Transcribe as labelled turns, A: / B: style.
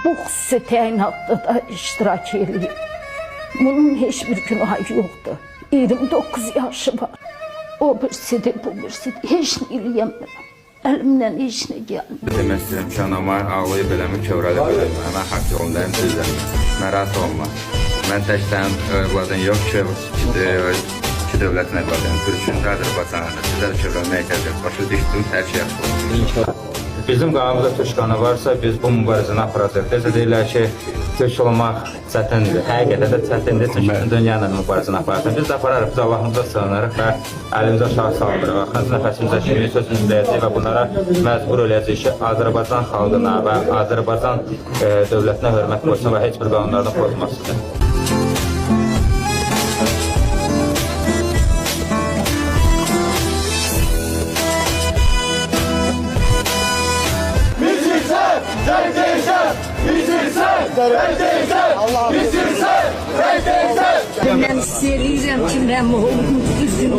A: bu xüsusi təyinatda da iştirak edir. Bunun heç bir günahı yoxdur. 29 yaşı var. O birisidir, bu birisidir. Heç nə eləyəmirəm. Əlimdən heç nə gəlmir.
B: Demək istəyirəm ki, anama ağlayıb eləmir, kövrəlib eləmir. Mən haqq yolundayım, düzdür. Narahat olma. Mən tək sənin övladın yox ki, iki dövlətin övladıyım. Türkündə, Azərbaycanında. Sizə də kövrəlməyə ehtiyac yox. Başa düşdüm, hər şey yaxşı olsun. Bizim qanımızda türk qanı varsa, biz bu mübarizəni aparacaq. Necə deyirlər ki, türk olmaq çətindir. Həqiqətən də çətindir, çünki bütün dünyanın mübarizəni aparacaq. Biz də apararıq, biz Allahımıza sığınırıq və əlimizə aşağı saldırıq. Axırıncı nəfəsimizə kimi sözümüzü deyəcək və bunlara məcbur eləyəcək ki, Azərbaycan xalqına və Azərbaycan dövlətinə hörmət qoysun və heç bir qanunlardan pozmasıdır.
C: Ben istəyirəm ki, mən oğlumu düzgün